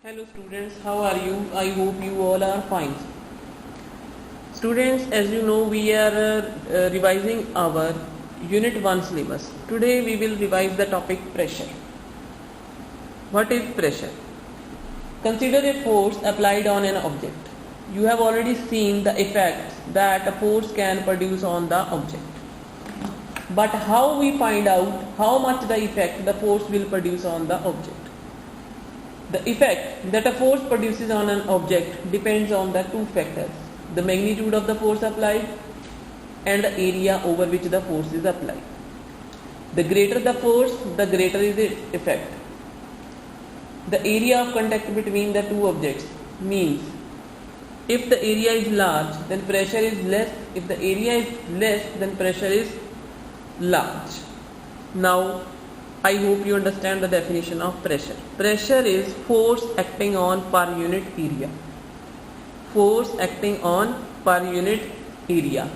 Hello students, how are you? I hope you all are fine. Students, as you know, we are revising our Unit 1 syllabus. Today we will revise the topic pressure. What is pressure? Consider a force applied on an object. You have already seen the effects that a force can produce on the object. But how we find out how much the effect the force will produce on the object? The effect that a force produces on an object depends on the two factors, the magnitude of the force applied and the area over which the force is applied. The greater the force, the greater is its effect. The area of contact between the two objects means if the area is large, then pressure is less. If the area is less, then pressure is large. Now, I hope you understand the definition of pressure. Pressure is force acting on per unit area. Force acting on per unit area.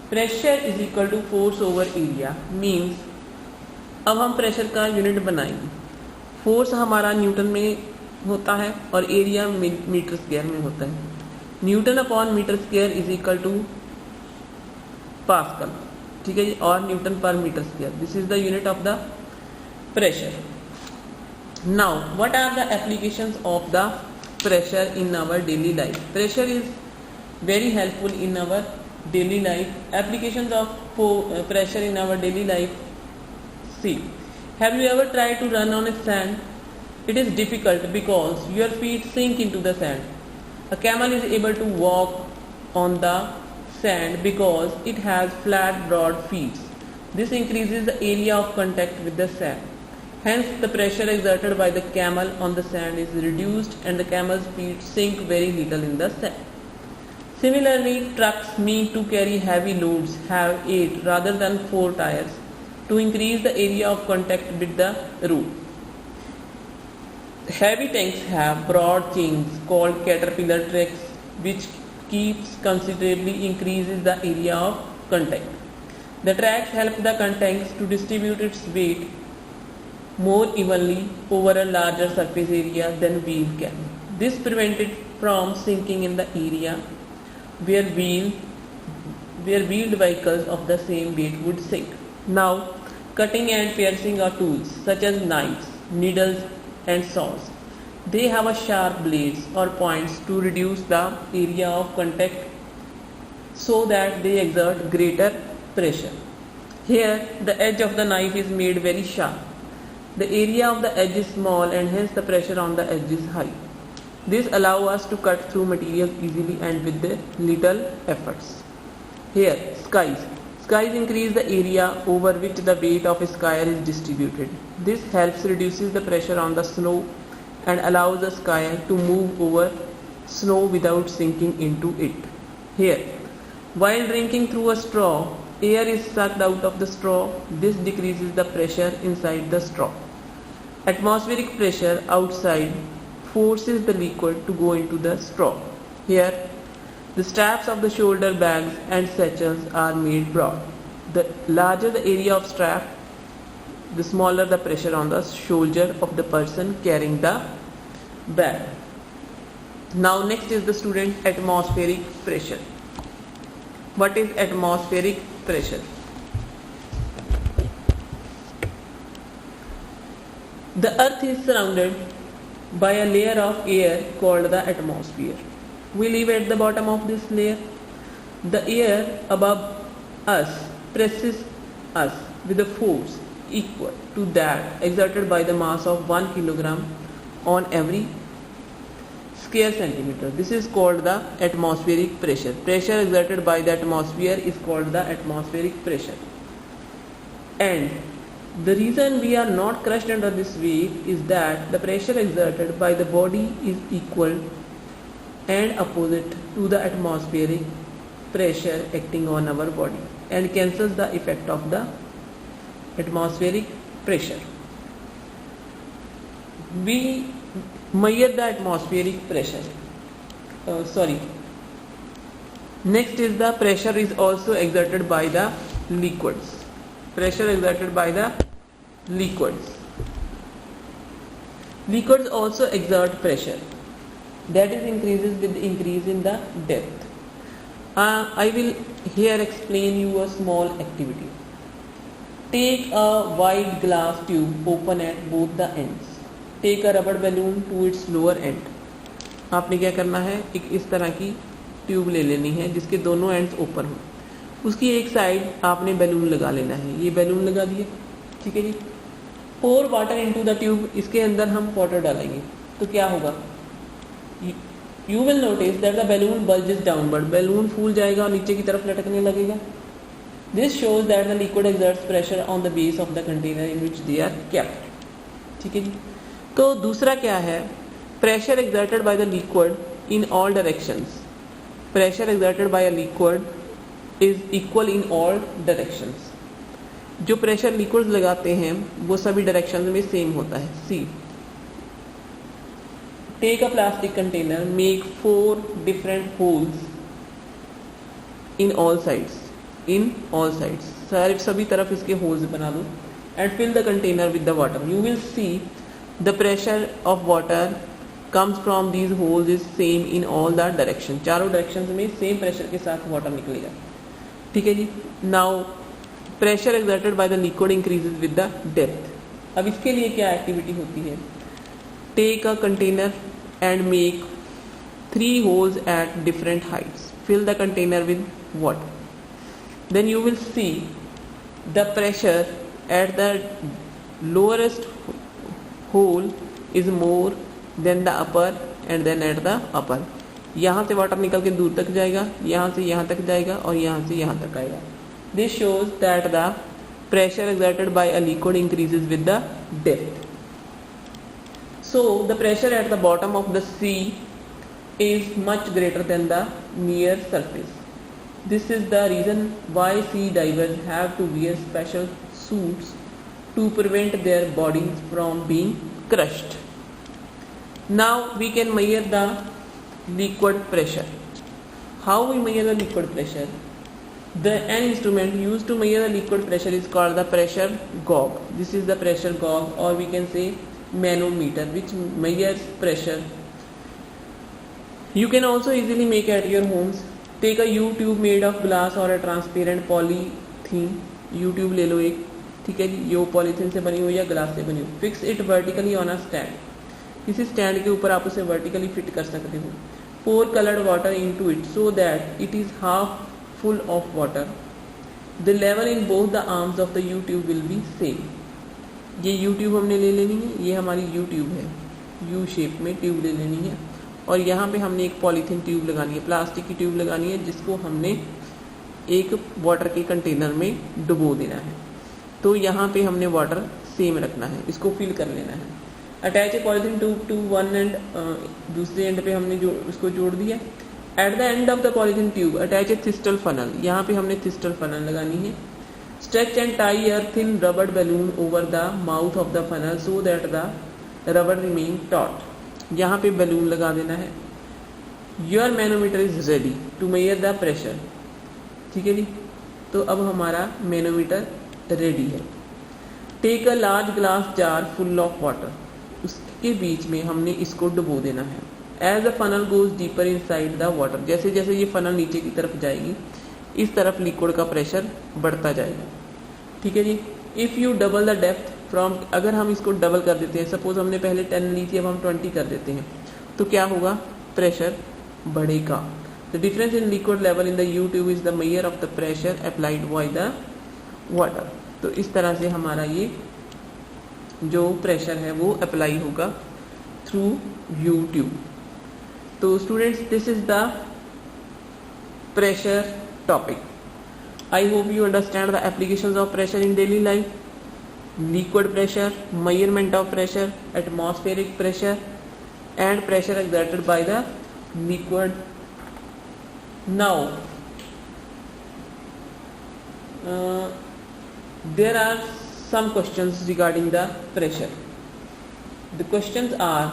Pressure is equal to force over area means अब हम pressure का unit बनाएंगे. Force हमारा Newton में होता है और area metre square में होता है. Newton upon metre square is equal to pascal. ठीक है जी. और newton per metre square. This is the unit of the pressure. Now, what are the applications of the pressure in our daily life? Pressure is very helpful in our daily life. Applications of pressure in our daily life. See, have you ever tried to run on a sand? It is difficult because your feet sink into the sand. A camel is able to walk on the sand because it has flat, broad feet. This increases the area of contact with the sand. Hence, the pressure exerted by the camel on the sand is reduced and the camel's feet sink very little in the sand. Similarly, trucks meant to carry heavy loads have 8 rather than 4 tires to increase the area of contact with the road. Heavy tanks have broad chains called caterpillar tracks which keeps considerably increases the area of contact. The tracks help the tanks to distribute its weight more evenly over a larger surface area than wheel can. This prevented from sinking in the area where wheeled vehicles of the same weight would sink. Now, cutting and piercing are tools such as knives, needles and saws. They have a sharp blades or points to reduce the area of contact so that they exert greater pressure. Here, the edge of the knife is made very sharp. The area of the edge is small and hence the pressure on the edge is high. This allows us to cut through material easily and with the little efforts. Here, skies. Skies increase the area over which the weight of a skier is distributed. This helps reduces the pressure on the snow and allows the skier to move over snow without sinking into it. Here, while drinking through a straw, air is sucked out of the straw. This decreases the pressure inside the straw. Atmospheric pressure outside forces the liquid to go into the straw. Here, the straps of the shoulder bags and satchels are made broad. The larger the area of strap, the smaller the pressure on the shoulder of the person carrying the bag. Now, next is the student atmospheric pressure. What is atmospheric pressure? The earth is surrounded by a layer of air called the atmosphere. We live at the bottom of this layer. The air above us presses us with a force equal to that exerted by the mass of 1 kilogram on every square centimeter. This is called the atmospheric pressure. Pressure exerted by the atmosphere is called the atmospheric pressure. And the reason we are not crushed under this weight is that the pressure exerted by the body is equal and opposite to the atmospheric pressure acting on our body and cancels the effect of the atmospheric pressure. We measure the atmospheric pressure. Next is the pressure is also exerted by the liquids. Pressure exerted by the liquids. Liquids also exert pressure that is increases with increase in the depth. I will here explain you a small activity. Take a wide glass tube open at both the ends. Take a rubber balloon to its lower end. आपने क्या करना है, एक इस तरह की tube ले लेनी है जिसके दोनों एंड्स ओपन हो. उसकी एक साइड आपने बैलून लगा लेना है. ये बैलून लगा दिया, ठीक है जी. Pour water into the tube. इसके अंदर हम वाटर डालेंगे तो क्या होगा, you will notice that the balloon bulges downward. Balloon फूल जाएगा और नीचे की तरफ लटकने लगेगा. This shows that the liquid exerts pressure on the base of the container in which they are kept. ठीक है जी. तो दूसरा क्या है, pressure exerted by the liquid in all directions. Pressure exerted bye a liquid is equal in all directions. जो pressure liquids लगाते हैं वो सभी डायरेक्शन में सेम होता है. See, take a plastic container, make 4 different holes in all sides. In all sides, सभी तरफ इसके होल्स बना दो. And fill the container with the water. You will see the pressure of water comes from these holes is same in all the direction. चारों direction में same pressure के साथ water निकलेगा. ठीक है जी. Now pressure exerted by the liquid increases with the depth. अब इसके लिए क्या एक्टिविटी होती है, take a container and make 3 holes at different heights. Fill the container with water. Then you will see the pressure at the lowest hole is more than the upper and then at the upper. यहाँ से water निकल के दूर तक जाएगा, यहाँ से यहाँ तक जाएगा और यहाँ से यहाँ तक आएगा. This shows that the pressure exerted by a liquid increases with the depth. So the pressure at the bottom of the sea is much greater than the near surface. This is the reason why sea divers have to wear special suits to prevent their bodies from being crushed. Now we can measure the liquid pressure. How we measure the liquid pressure? An instrument used to measure the liquid pressure is called the pressure gauge. This is the pressure gauge, or we can say manometer, which measures pressure. You can also easily make at your homes. Take a U tube made of glass or a transparent polythene. U tube ले लो एक, ठीक है जी. ये polythene से बनी हुई या glass से बनी हुई. Fix it vertically on a stand. किसी स्टैंड के ऊपर आप उसे वर्टिकली फिट कर सकते हो. Pour coloured water into it so that it is half full of water. The level in both the arms of the U tube will be same. ये U tube हमने ले लेनी है. ये हमारी U tube है, U शेप में tube ले लेनी है. और यहाँ पे हमने एक पॉलीथीन ट्यूब लगानी है, प्लास्टिक की ट्यूब लगानी है, जिसको हमने एक वाटर के कंटेनर में डुबो देना है. तो यहाँ पे हमने वाटर सेम रखना है, इसको फिल कर लेना है. Attach a polythene tube to one end, दूसरे एंड पे हमने जो उसको जोड़ दिया. At the end of the polythene tube, attach a thistle funnel. यहाँ पे हमने thistle funnel लगानी है. Stretch and tie a thin rubber balloon over the mouth of the funnel so that the rubber remain taut. यहाँ पे balloon लगा देना है. Your manometer is ready to measure the pressure. ठीक है जी. तो अब हमारा manometer ready है. Take a large glass jar full of water. उसके बीच में हमने इसको डुबो देना है. As the funnel goes deeper inside the water, जैसे जैसे ये फनल नीचे की तरफ जाएगी, इस तरफ लिक्विड का प्रेशर बढ़ता जाएगा. ठीक है जी. If you double the depth from, अगर हम इसको डबल कर देते हैं, सपोज हमने पहले 10 ली थी, अब हम 20 कर देते हैं, तो क्या होगा, प्रेशर बढ़ेगा. The difference in liquid level in the U tube is the measure of the pressure applied by the water. तो इस तरह से हमारा ये जो प्रेशर है वो अप्लाई होगा थ्रू U tube. तो students, this is the pressure topic. I hope you understand the applications of pressure in daily life. Liquid pressure, measurement of pressure, atmospheric pressure and pressure exerted by the liquid. Now there are some questions regarding the pressure. The questions are: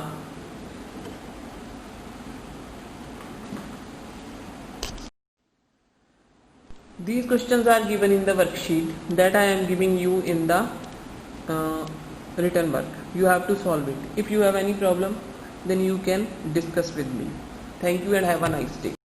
these questions are given in the worksheet that I am giving you in the written work. you have to solve it. If you have any problem, then you can discuss with me. Thank you and have a nice day.